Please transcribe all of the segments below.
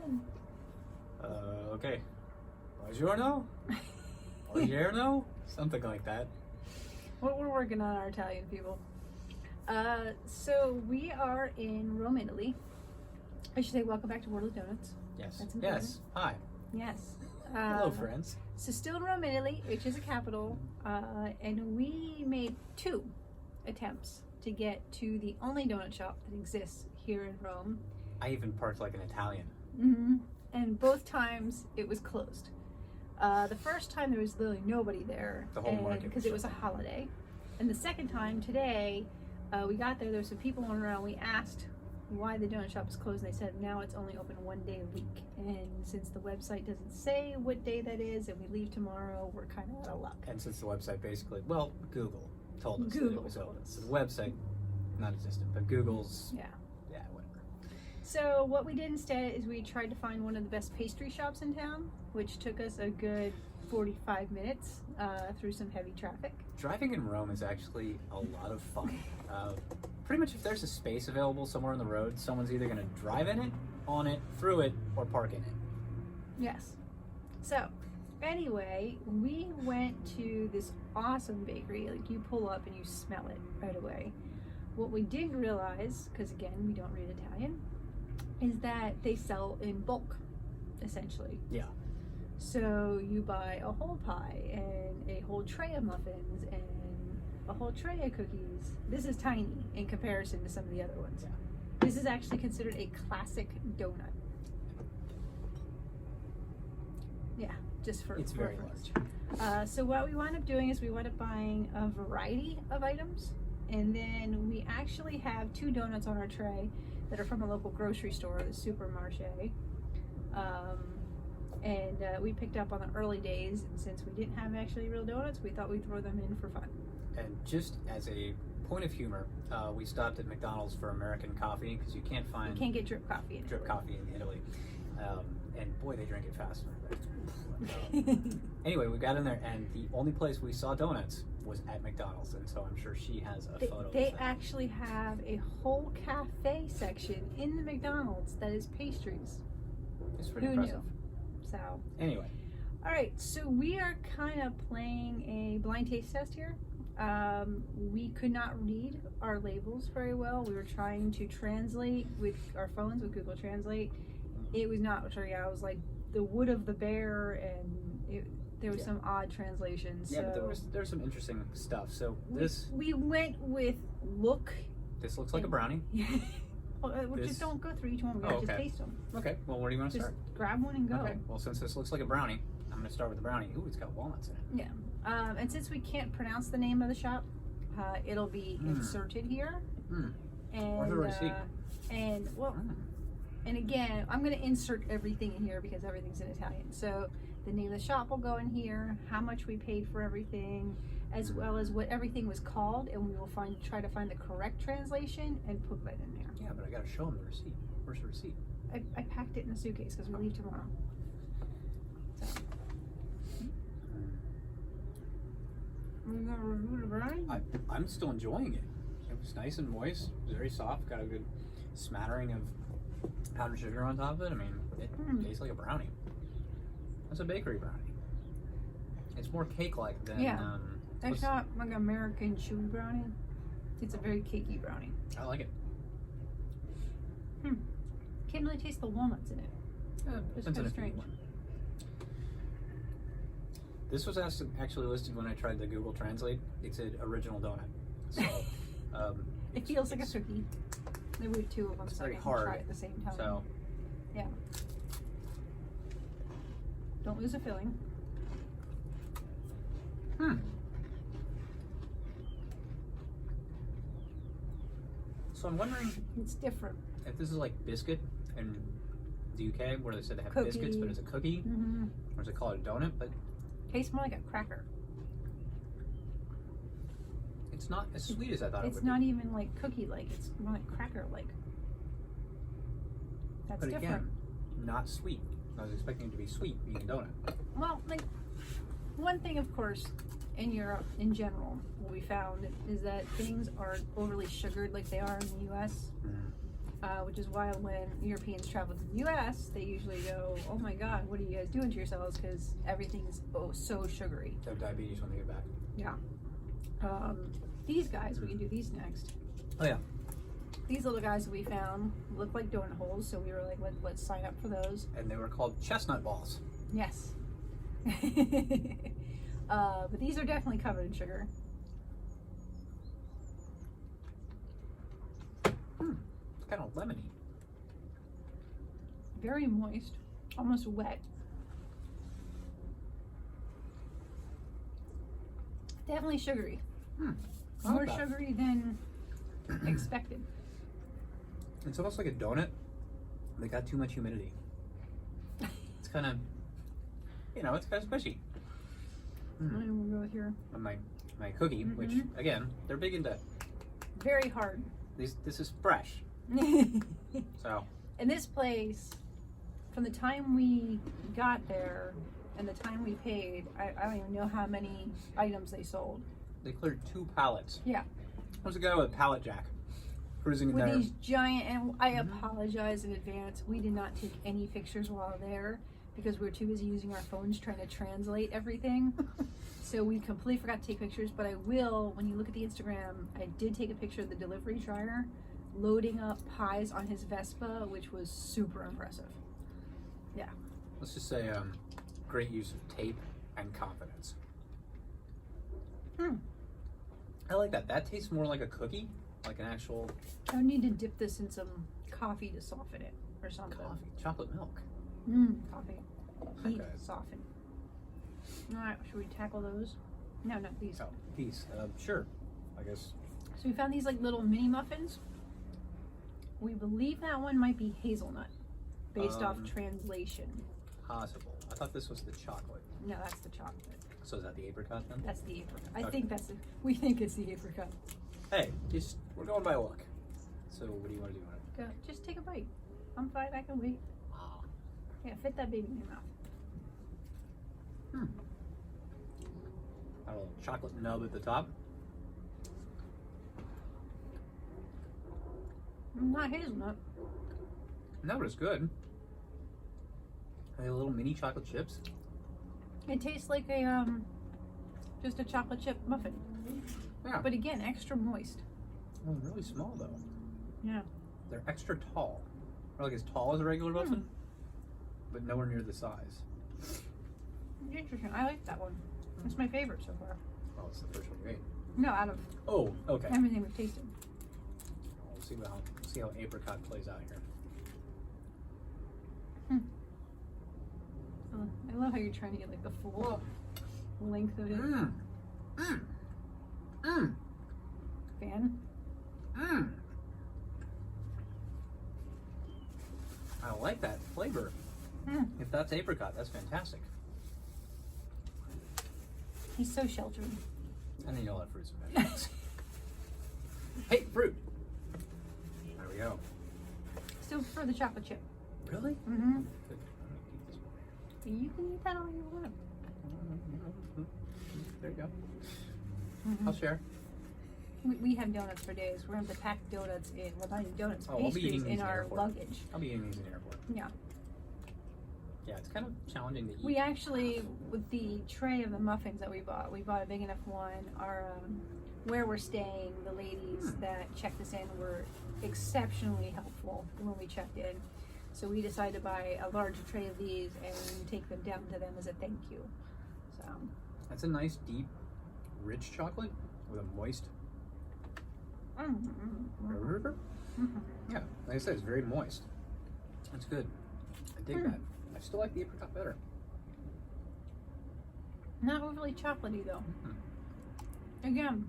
Italian. Okay. Buongiorno? Buongiorno? Something like that. We're working on our Italian, people. So we are in Rome, Italy. I should say welcome back to World of Donuts. Yes. That's important. Yes. Hi. Yes. Hello, friends. So still in Rome, Italy, which is a capital, and we made 2 attempts to get to the only donut shop that exists here in Rome. I even parked like an Italian. Mm-hmm. And both times it was closed. The first time there was literally nobody there. The whole market because it was a holiday. And the second time today, we got there were some people going around. We asked why the donut shop is closed, and they said now it's only open 1 day a week. And since the website doesn't say what day that is, and we leave tomorrow, we're kind of out of luck. And since the website basically, well, Google told us Google that it was told open. us. So the website, not existent, but Google's, Yeah. Whatever. So what we did instead is we tried to find one of the best pastry shops in town, which took us a good 45 minutes through some heavy traffic. Driving in Rome is actually a lot of fun. Pretty much if there's a space available somewhere on the road, someone's either going to drive in it, on it, through it, or park in it. Yes. So, anyway, we went to this awesome bakery. Like, you pull up and you smell it right away. What we didn't realize, because again, we don't read Italian, is that they sell in bulk, essentially. Yeah. So you buy a whole pie and a whole tray of muffins and a whole tray of cookies. This is tiny in comparison to some of the other ones. Yeah. This is actually considered a classic donut. Yeah, just for It's very large. So what we wound up doing is we wound up buying a variety of items, and then we actually have 2 donuts on our tray that are from a local grocery store, the Supermarché. And we picked up on the early days, and since we didn't have actually real donuts, we thought we'd throw them in for fun. And just as a point of humor, we stopped at McDonald's for American coffee because you can't find You can't get drip coffee in drip Italy. coffee in Italy. And boy, they drink it fast. Anyway, we got in there, and the only place we saw donuts was at McDonald's, and so I'm sure she has a photo of They that. actually have a whole cafe section in the McDonald's that is pastries. It's pretty Who impressive. knew? So, Anyway, all right, so we are kind of playing a blind taste test here. We could not read our labels very well. We were trying to translate with our phones with Google Translate. It was not working out. It was like the wood of the bear, and there was some odd translations. yeah, so but there was some interesting stuff. So we went with look. this looks like a brownie. Well, just don't go through each one. We're gonna just taste them. Okay, well, where do you want to Just start? grab one and go. Okay, well, since this looks like a brownie, I'm going to start with the brownie. Ooh, it's got walnuts in it. Yeah. And since we can't pronounce the name of the shop, it'll be inserted here. And Where's the receipt? And well, and again, I'm going to insert everything in here because everything's in Italian. So the name of the shop will go in here, how much we paid for everything, as well as what everything was called, and we will try to find the correct translation and put that in there. Yeah, but I got to show them the receipt. Where's the receipt? I packed it in a suitcase because we leave tomorrow. So. We're gonna review the brownie? I'm still enjoying it. It was nice and moist, very soft, got a good smattering of powdered sugar on top of it. I mean, it tastes like a brownie. It's a bakery brownie. It's more cake-like than... It's not like an American chewy brownie. It's a very cakey brownie. I like it. Can't really taste the walnuts in it. It's kind kind of strange. This was actually listed when I tried the Google Translate. It said original donut. So it feels like a cookie. Maybe we have 2 of them, It's so very I can hard. try at the same time. So yeah. Don't lose a filling. So I'm wondering It's different. if this is like biscuit in the UK, where they said they have Cookie. biscuits, but it's a cookie, or is it called a donut? But Tastes more like a cracker. it's not as sweet as I thought it would It's be. not even like cookie-like. It's more like cracker-like. That's But different. again, not sweet. I was expecting it to be sweet, being a donut. Well, like, one thing, of course, in Europe, in general, what we found is that things are overly sugared like they are in the U.S. which is why when Europeans travel to the U.S., they usually go, "Oh my God, what are you guys doing to yourselves?" Because everything is so sugary. They have diabetes when they get back. Yeah. These guys, we can do these next. Oh yeah. These little guys that we found look like donut holes, so we were like, let's sign up for those. And they were called Chestnut Balls. Yes. But these are definitely covered in sugar. It's kind of lemony. Very moist, almost wet. Definitely sugary. More sugary than expected. It's almost like a donut. They got too much humidity. It's kind of, it's kind of squishy. And we'll go here. And my cookie, which again, they're big into. Very hard. This is fresh. So. And this place, from the time we got there and the time we paid, I don't even know how many items they sold. They cleared 2 pallets. Yeah. There's a guy with a pallet jack cruising in with there. These giant, and I apologize in advance. We did not take any pictures while there because we were too busy using our phones trying to translate everything. So we completely forgot to take pictures, but I will, when you look at the Instagram, I did take a picture of the delivery driver loading up pies on his Vespa, which was super impressive. Yeah. Let's just say great use of tape and confidence. I like that. That tastes more like a cookie, like an actual I would need to dip this in some coffee to soften it or something. coffee, chocolate milk. Coffee. Heat soften. Alright, should we tackle those? No, not these. Oh, these. Sure. I guess. So we found these like little mini muffins. We believe that one might be hazelnut, based off translation. Possible. I thought this was the chocolate. No, that's the chocolate. So is that the apricot then? That's the apricot. I think that's it. We think it's the apricot. Hey, we're going by luck. So what do you want to do on it? Go, just take a bite. I'm fine. I can wait. Yeah, fit that baby in your mouth. Got a little chocolate nub at the top. Not hazelnut. No, but it's good. Are they little mini chocolate chips? It tastes like a just a chocolate chip muffin. Yeah. But again, extra moist. Oh, really small though. Yeah. They're extra tall. Or like as tall as a regular muffin, but nowhere near the size. Interesting. I like that one. It's my favorite so far. Oh, it's the first one you ate. No, out of Oh, okay. everything we've tasted. We'll see how apricot plays out here. Oh, I love how you're trying to get like the full length of it. Fan? I like that flavor. If that's apricot, that's fantastic. He's so sheltered. And then you'll have fruits and vegetables. Hey, fruit! There we go. Still for the chocolate chip. Really? Mm-hmm. Good. I'm gonna keep this one here. You can eat that all you want. There you go. I'll share. We have donuts for days. We're going to have to pack donuts in, well, not even donuts, Oh, I'll be eating pastries these in in our airport. luggage. I'll be eating these in the airport. Yeah. Yeah, it's kind of challenging to eat. We actually, with the tray of the muffins that we bought a big enough one. Our, where we're staying, the ladies that checked us in were exceptionally helpful when we checked in. So we decided to buy a larger tray of these and take them down to them as a thank you. So. That's a nice, deep, rich chocolate with a moist. Yeah, like I said, it's very moist. That's good. I dig that. I still like the apricot better. Not overly chocolatey though. Again,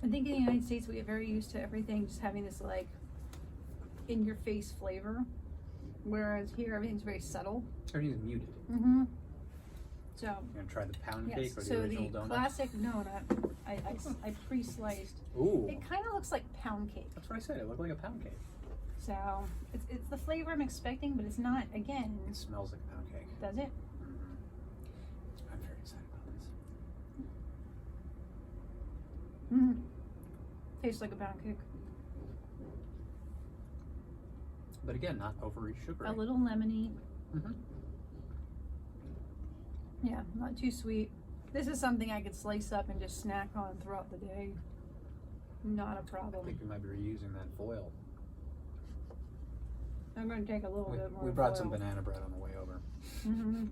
I think in the United States we get very used to everything just having this like in your face flavor, whereas here everything's very subtle. Everything's muted. So You gonna try the pound yes, cake or the so original the donut? classic donut, I pre-sliced. Ooh, It kind of looks like pound cake. that's what I said. It looked like a pound cake. So it's the flavor I'm expecting, but it's not. Again, It smells like a pound cake. does it? I'm very excited about this. Tastes like a pound cake. But again, not overly sugary. A little lemony. Mm-hmm. Yeah, not too sweet. This is something I could slice up and just snack on throughout the day. Not a I problem. think we might be reusing that foil. I'm going to take a little bit more. We brought foil. some banana bread on the way over. Mm-hmm.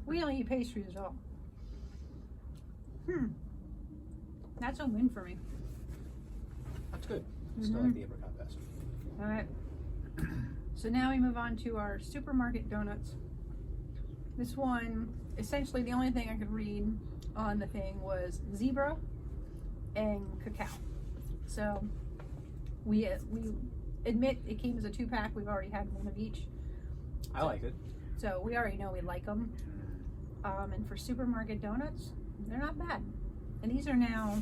We don't eat pastries at all. That's a win for me. That's good. Still Mm-hmm. like the apricot best. All right. So now we move on to our supermarket donuts. This one, essentially the only thing I could read on the thing was zebra and cacao. So we admit it came as a 2-pack. We've already had one of each. I like it. So we already know we like them. And for supermarket donuts, they're not bad. And these are now,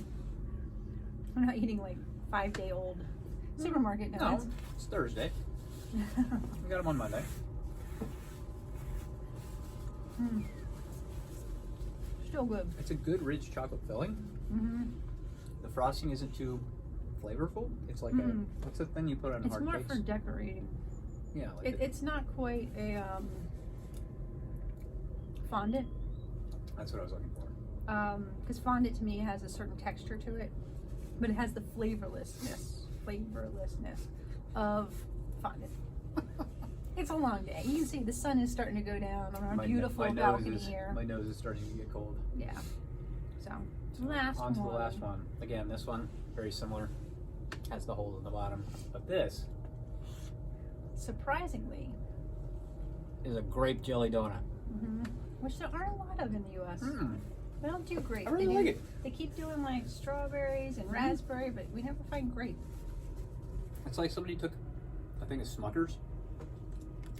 I'm not eating like 5-day-old supermarket donuts. No, it's Thursday. We got them on Monday. Still good. It's a good rich chocolate filling. Mm-hmm. The frosting isn't too flavorful. It's like a, what's the thing you put on It's hard more cakes? for decorating. Yeah, like It's not quite a fondant. that's what I was looking for. Because fondant to me has a certain texture to it, but it has the flavorlessness of fondant. It's a long day. You can see the sun is starting to go down on our beautiful balcony here. My nose is starting to get cold. Yeah. So last on to one. the last one. Again, this one very similar. Has the holes at the bottom, but this Surprisingly, is a grape jelly donut. which there aren't a lot of in the U.S. They don't do grape. I really they like it. They keep doing like strawberries and raspberry, but we never find grape. It's like somebody took, I think it's Smucker's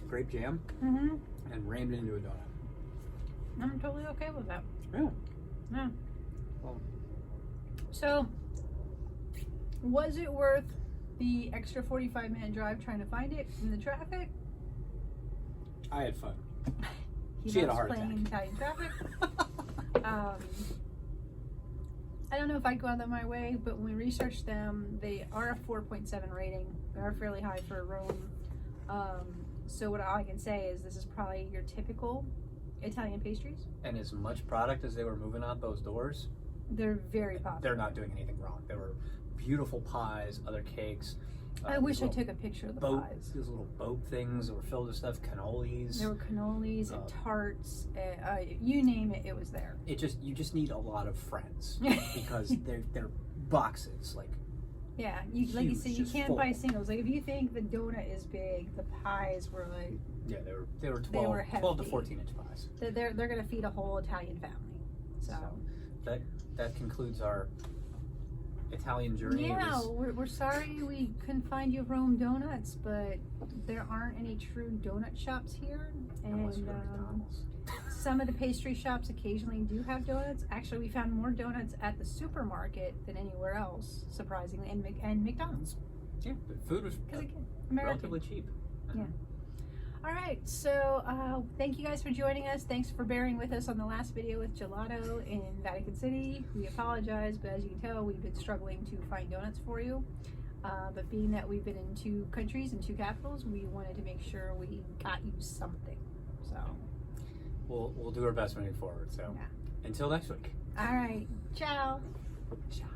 grape jam and rammed it into a donut. I'm totally okay with that. Yeah. Yeah. Well, So, was it worth the extra 45-minute drive trying to find it in the traffic? I had fun. He She had a loves heart playing in Italian traffic. I don't know if I'd go out that my way, but when we researched them, they are a 4.7 rating. They are fairly high for Rome. So what all I can say is this is probably your typical Italian pastries. And as much product as they were moving out those doors, They're very popular. they're not doing anything wrong. There were beautiful pies, other cakes. I wish I took a picture of the pies. These little boat things that were filled with stuff, cannolis. There were cannolis and tarts. You name it, it was there. You just need a lot of friends because they're boxes like. Yeah, like you said, you just can't full. buy singles. Like if you think the donut is big, the pies were like Yeah, they were 12 to hefty. 14 inch pies. they're gonna feed a whole Italian family. So that concludes our Italian journey. yeah, we're sorry we couldn't find you Rome donuts, but there aren't any true donut shops here, and some of the pastry shops occasionally do have donuts. Actually, we found more donuts at the supermarket than anywhere else, surprisingly, and McDonald's. Yeah, the food was Because again, American. relatively cheap. Yeah. All right, so thank you guys for joining us. Thanks for bearing with us on the last video with gelato in Vatican City. We apologize, but as you can tell, we've been struggling to find donuts for you. But being that we've been in 2 countries and 2 capitals, we wanted to make sure we got you something. So We'll do our best moving forward. So yeah. until next week. All right, ciao. Ciao.